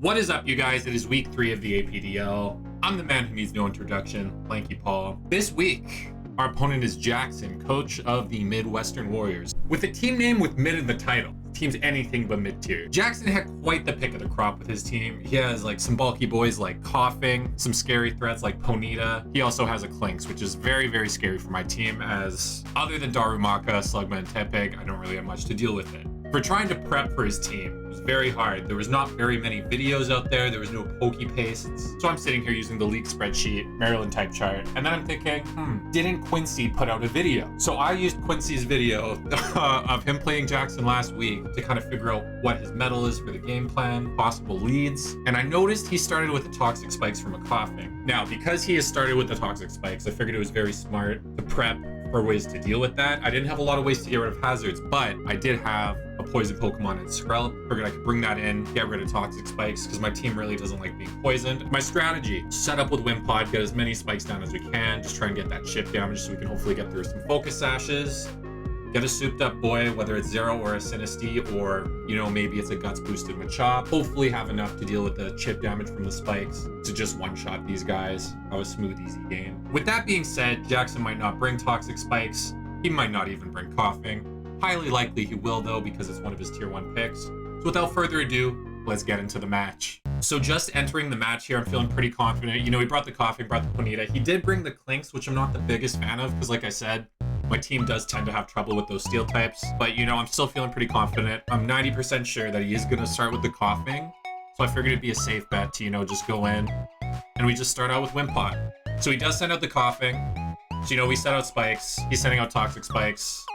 What is up, you guys? It is week 3 of the Apdl. I'm the man who needs no introduction, Lanky Paul. This week, our opponent is Jackson, coach of the Midwestern Warriors, with a team name with mid in the title. The team's anything but mid-tier. Jackson had quite the pick of the crop with his team. He has like some bulky boys like Coughing, some scary threats like Ponita. He also has a Clinks, which is very, very scary for my team, as other than Darumaka, Slugma, and Tepig, I don't really have much to deal with it. For trying to prep for his team, it was very hard. There was not very many videos out there. There was no pokey pastes. So I'm sitting here using the league spreadsheet, Maryland type chart, and then I'm thinking, didn't Quincy put out a video? So I used Quincy's video of him playing Jackson last week to kind of figure out what his mettle is for the game plan, possible leads. And I noticed he started with the toxic spikes from a Coughing. Now, because he has started with the toxic spikes, I figured it was very smart to prep for ways to deal with that. I didn't have a lot of ways to get rid of hazards, but I did have a poison Pokemon in Skrell. Figured I could bring that in, get rid of toxic spikes, because my team really doesn't like being poisoned. My strategy, set up with Wimpod, get as many spikes down as we can, just try and get that chip damage so we can hopefully get through some focus sashes. Get a souped up boy, whether it's Zero or a Sinistea, or, you know, maybe it's a Guts boosted Machop. Hopefully have enough to deal with the chip damage from the spikes to just one-shot these guys. Have a smooth, easy game. With that being said, Jackson might not bring toxic spikes. He might not even bring Coughing. Highly likely he will, though, because it's one of his tier 1 picks. So without further ado, let's get into the match. So just entering the match here, I'm feeling pretty confident. You know, he brought the Coughing, brought the Ponita. He did bring the Clinks, which I'm not the biggest fan of, because like I said, my team does tend to have trouble with those steel types, but you know, I'm still feeling pretty confident. I'm 90% sure that he is going to start with the Coughing. So I figured it'd be a safe bet to, you know, just go in and we just start out with Wimpod. So he does send out the Coughing. So, you know, we set out spikes. He's sending out toxic spikes.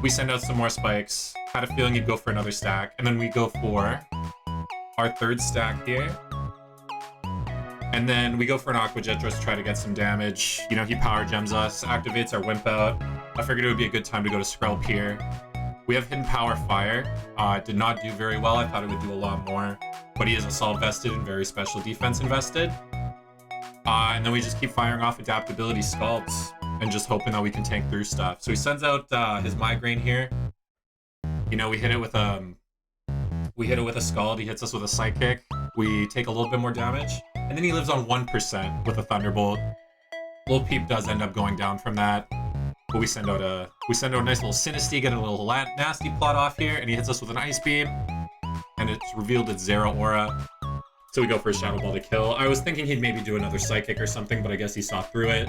We send out some more spikes. Had a feeling he'd go for another stack. And then we go for our third stack here. And then we go for an Aqua Jet just to try to get some damage. You know, he power gems us, activates our Wimp out. I figured it would be a good time to go to Skrell Pier. We have Hidden Power Fire. It did not do very well. I thought it would do a lot more. But he is Assault vested and very special defense invested. And then we just keep firing off Adaptability Scalds and just hoping that we can tank through stuff. So he sends out his Migraine here. You know, we hit it with a Scald. He hits us with a Psychic. We take a little bit more damage. And then he lives on 1% with a Thunderbolt. Little Peep does end up going down from that. But we send out a nice little Sinistea, get a little nasty plot off here, and he hits us with an Ice Beam. And it's revealed it's Zero Aura. So we go for a Shadow Ball to kill. I was thinking he'd maybe do another Psychic or something, but I guess he saw through it.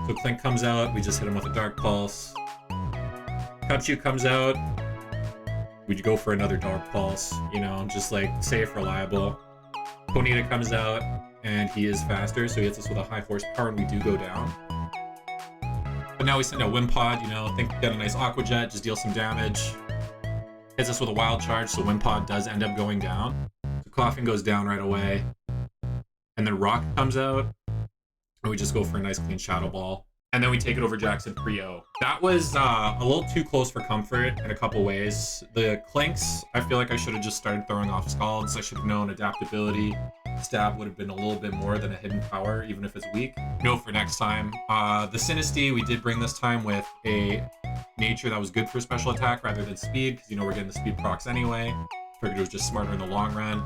So Clink comes out, we just hit him with a Dark Pulse. Kachu comes out. We go for another Dark Pulse, you know, just like safe, reliable. Ponita comes out, and he is faster, so he hits us with a high force power, and we do go down. But now we send out Wimpod, you know, think get a nice Aqua Jet, just deal some damage. Hits us with a Wild Charge, so Wimpod does end up going down. So Coughing goes down right away. And then Rock comes out, and we just go for a nice clean Shadow Ball. And then we take it over Jackson Prio. That was a little too close for comfort in a couple ways. The Clinks, I feel like I should have just started throwing off Scalds. I should have known Adaptability. Stab would have been a little bit more than a Hidden Power, even if it's weak. No for next time. The Sinistea, we did bring this time with a nature that was good for special attack rather than speed, because, you know, we're getting the speed procs anyway. Figured it was just smarter in the long run.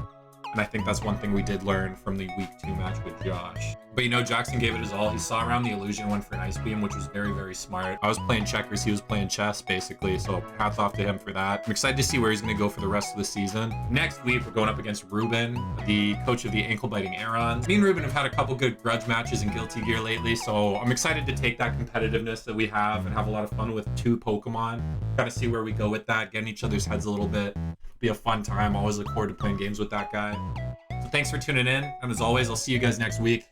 And I think that's one thing we did learn from the week 2 match with Josh. But, you know, Jackson gave it his all. He saw around the illusion, went for an Ice Beam, which was very, very smart. I was playing checkers, he was playing chess, basically. So hats off to him for that. I'm excited to see where he's going to go for the rest of the season. Next week, we're going up against Ruben, the coach of the ankle-biting Arons. Me and Ruben have had a couple good grudge matches in Guilty Gear lately, so I'm excited to take that competitiveness that we have and have a lot of fun with 2 Pokemon. Kind of see where we go with that, get in each other's heads a little bit. Be a fun time. Always look forward to playing games with that guy. So thanks for tuning in, and as always, I'll see you guys next week.